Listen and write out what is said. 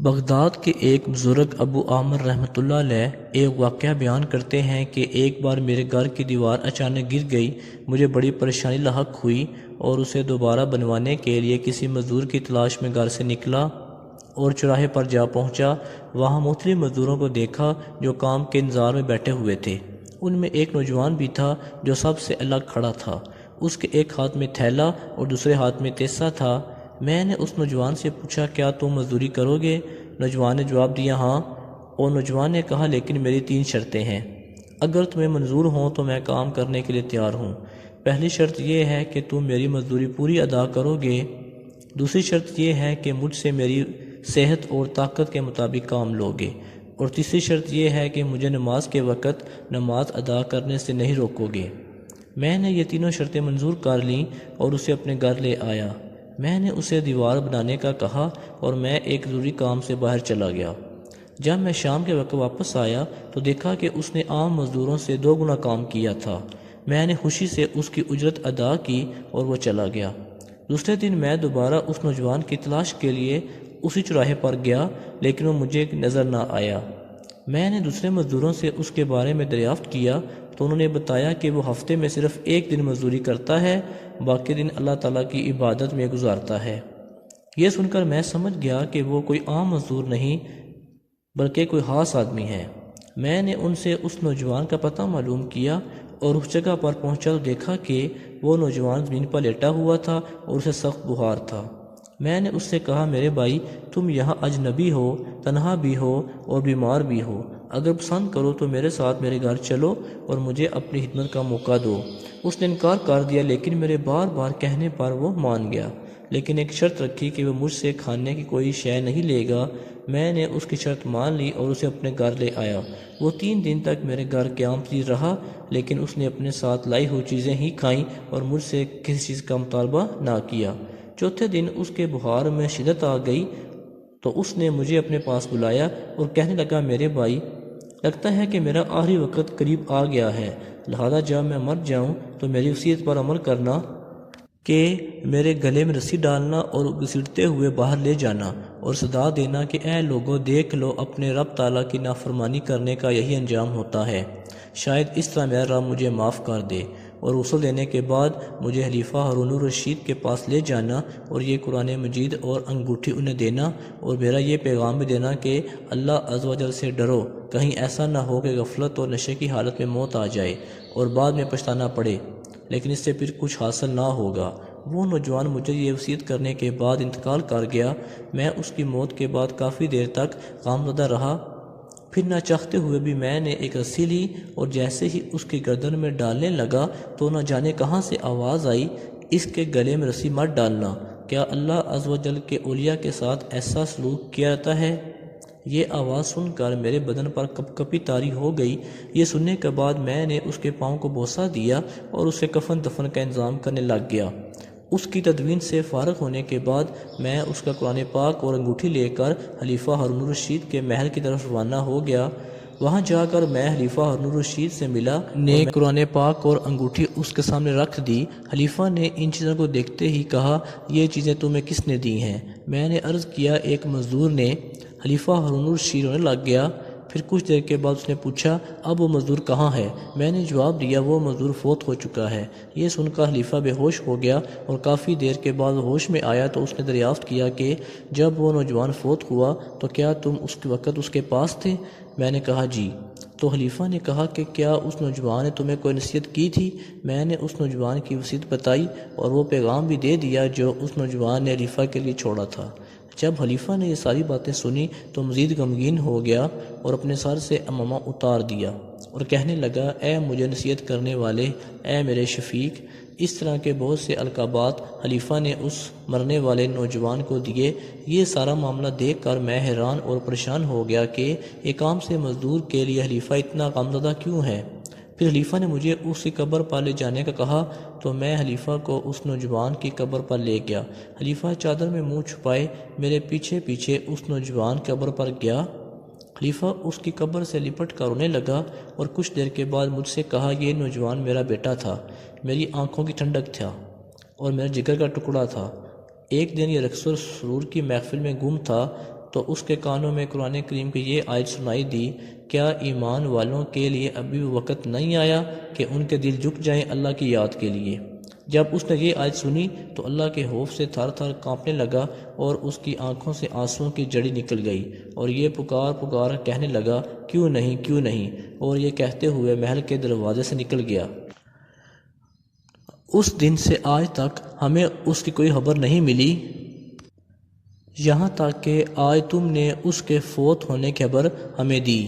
Baghdad کے ایک بزرگ ابو عامر رحمۃ اللہ علیہ ایک واقعہ بیان کرتے ہیں کہ ایک بار میرے گھر کی دیوار اچانک گر گئی۔ مجھے بڑی پریشانی لاحق ہوئی اور اسے دوبارہ بنوانے کے لیے کسی مزدور کی تلاش میں گھر سے نکلا اور چوراہے پر جا پہنچا۔ وہاں مختلف مزدوروں کو دیکھا جو کام کے انتظار میں بیٹھے ہوئے تھے۔ ان میں ایک نوجوان بھی تھا جو سب سے الگ کھڑا تھا۔ اس کے ایک ہاتھ میں تھیلا اور دوسرے ہاتھ میں تیسا تھا۔ میں نے اس نوجوان سے پوچھا، کیا تم مزدوری کرو گے؟ نوجوان نے جواب دیا، ہاں۔ اور نوجوان نے کہا، لیکن میری 3 شرطیں ہیں۔ اگر تمہیں منظور ہوں تو میں کام کرنے کے لیے تیار ہوں۔ پہلی شرط یہ ہے کہ تم میری مزدوری پوری ادا کرو گے۔ دوسری شرط یہ ہے کہ مجھ سے میری صحت اور طاقت کے مطابق کام لو گے۔ اور تیسری شرط یہ ہے کہ مجھے نماز کے وقت نماز ادا کرنے سے نہیں روکو گے۔ میں نے یہ تینوں شرطیں منظور کر لیں اور اسے اپنے گھر لے آیا۔ میں نے اسے دیوار بنانے کا کہا اور میں ایک ضروری کام سے باہر چلا گیا۔ جب میں شام کے وقت واپس آیا تو دیکھا کہ اس نے عام مزدوروں سے 2 گنا کام کیا تھا۔ میں نے خوشی سے اس کی اجرت ادا کی اور وہ چلا گیا۔ دوسرے دن میں دوبارہ اس نوجوان کی تلاش کے لیے اسی چوراہے پر گیا، لیکن وہ مجھے نظر نہ آیا۔ میں نے دوسرے مزدوروں سے اس کے بارے میں دریافت کیا تو انہوں نے بتایا کہ وہ ہفتے میں صرف 1 دن مزدوری کرتا ہے، باقی دن اللہ تعالیٰ کی عبادت میں گزارتا ہے۔ یہ سن کر میں سمجھ گیا کہ وہ کوئی عام مزدور نہیں بلکہ کوئی خاص آدمی ہے۔ میں نے ان سے اس نوجوان کا پتہ معلوم کیا اور اس جگہ پر پہنچا تو دیکھا کہ وہ نوجوان زمین پر لیٹا ہوا تھا اور اسے سخت بخار تھا۔ میں نے اس سے کہا، میرے بھائی، تم یہاں اجنبی ہو، تنہا بھی ہو اور بیمار بھی ہو۔ اگر پسند کرو تو میرے ساتھ میرے گھر چلو اور مجھے اپنی خدمت کا موقع دو۔ اس نے انکار کر دیا، لیکن میرے بار بار کہنے پر وہ مان گیا، لیکن ایک شرط رکھی کہ وہ مجھ سے کھانے کی کوئی شے نہیں لے گا۔ میں نے اس کی شرط مان لی اور اسے اپنے گھر لے آیا۔ وہ 3 دن تک میرے گھر قیام پذیر رہا، لیکن اس نے اپنے ساتھ لائی ہوئی چیزیں ہی کھائیں اور مجھ سے کسی چیز کا مطالبہ نہ کیا۔ چوتھے دن اس کے بخار میں شدت آ گئی تو اس نے مجھے اپنے پاس بلایا اور کہنے لگا، میرے بھائی، لگتا ہے کہ میرا آخری وقت قریب آ گیا ہے، لہذا جب میں مر جاؤں تو میری وصیت پر عمل کرنا کہ میرے گلے میں رسی ڈالنا اور گھسیٹتے ہوئے باہر لے جانا اور صدا دینا کہ اے لوگو، دیکھ لو، اپنے رب تعالیٰ کی نافرمانی کرنے کا یہی انجام ہوتا ہے۔ شاید اس طرح میرا رب مجھے معاف کر دے۔ اور غسل دینے کے بعد مجھے خلیفہ ہارون الرشید کے پاس لے جانا اور یہ قرآن مجید اور انگوٹھی انہیں دینا اور میرا یہ پیغام بھی دینا کہ اللہ عز و جل سے ڈرو، کہیں ایسا نہ ہو کہ غفلت اور نشے کی حالت میں موت آ جائے اور بعد میں پچھتانا پڑے، لیکن اس سے پھر کچھ حاصل نہ ہوگا۔ وہ نوجوان مجھے یہ وصیت کرنے کے بعد انتقال کر گیا۔ میں اس کی موت کے بعد کافی دیر تک غمزدہ رہا، پھر نہ چاہتے ہوئے بھی میں نے ایک رسی لی اور جیسے ہی اس کی گردن میں ڈالنے لگا تو نہ جانے کہاں سے آواز آئی، اس کے گلے میں رسی مت ڈالنا، کیا اللہ عز و جل کے اولیاء کے ساتھ ایسا سلوک کیا جاتا ہے؟ یہ آواز سن کر میرے بدن پر کپ کپی طاری ہو گئی۔ یہ سننے کے بعد میں نے اس کے پاؤں کو بوسہ دیا اور اسے کفن دفن کا انتظام کرنے لگ گیا۔ اس کی تدفین سے فارغ ہونے کے بعد میں اس کا قرآن پاک اور انگوٹھی لے کر خلیفہ ہارون الرشید کے محل کی طرف روانہ ہو گیا۔ وہاں جا کر میں خلیفہ ہارون الرشید سے ملا نے قرآن پاک اور انگوٹھی اس کے سامنے رکھ دی۔ خلیفہ نے ان چیزوں کو دیکھتے ہی کہا، یہ چیزیں تمہیں کس نے دی ہیں؟ میں نے عرض کیا، ایک مزدور نے۔ خلیفہ ہارون الرشید رونے لگ گیا۔ پھر کچھ دیر کے بعد اس نے پوچھا، اب وہ مزدور کہاں ہے؟ میں نے جواب دیا، وہ مزدور فوت ہو چکا ہے۔ یہ سن کر خلیفہ بے ہوش ہو گیا اور کافی دیر کے بعد ہوش میں آیا تو اس نے دریافت کیا کہ جب وہ نوجوان فوت ہوا تو کیا تم اس وقت اس کے پاس تھے؟ میں نے کہا، جی۔ تو خلیفہ نے کہا کہ کیا اس نوجوان نے تمہیں کوئی نصیحت کی تھی؟ میں نے اس نوجوان کی وصیت بتائی اور وہ پیغام بھی دے دیا جو اس نوجوان نے خلیفہ کے لیے چھوڑا تھا۔ جب خلیفہ نے یہ ساری باتیں سنی تو مزید غمگین ہو گیا اور اپنے سر سے عمامہ اتار دیا اور کہنے لگا، اے مجھے نصیحت کرنے والے، اے میرے شفیق۔ اس طرح کے بہت سے القابات خلیفہ نے اس مرنے والے نوجوان کو دیے۔ یہ سارا معاملہ دیکھ کر میں حیران اور پریشان ہو گیا کہ ایک عام سے مزدور کے لیے خلیفہ اتنا غمزدہ کیوں ہے۔ پھر خلیفہ نے مجھے اس کی قبر پر لے جانے کا کہا تو میں خلیفہ کو اس نوجوان کی قبر پر لے گیا۔ خلیفہ چادر میں منہ چھپائے میرے پیچھے پیچھے اس نوجوان کی قبر پر گیا۔ خلیفہ اس کی قبر سے لپٹ کر رونے لگا اور کچھ دیر کے بعد مجھ سے کہا، یہ نوجوان میرا بیٹا تھا، میری آنکھوں کی ٹھنڈک تھا اور میرے جگر کا ٹکڑا تھا۔ ایک دن یہ رقص و سرور کی محفل میں گم تھا تو اس کے کانوں میں قرآن کریم کی یہ آیت سنائی دی، کیا ایمان والوں کے لیے ابھی وقت نہیں آیا کہ ان کے دل جھک جائیں اللہ کی یاد کے لیے؟ جب اس نے یہ آیت سنی تو اللہ کے خوف سے تھر تھر کانپنے لگا اور اس کی آنکھوں سے آنسوؤں کی جڑی نکل گئی، اور یہ پکار پکار کہنے لگا کیوں نہیں کیوں نہیں، اور یہ کہتے ہوئے محل کے دروازے سے نکل گیا۔ اس دن سے آج تک ہمیں اس کی کوئی خبر نہیں ملی، یہاں تک کہ آج تم نے اس کے فوت ہونے کی خبر ہمیں دی۔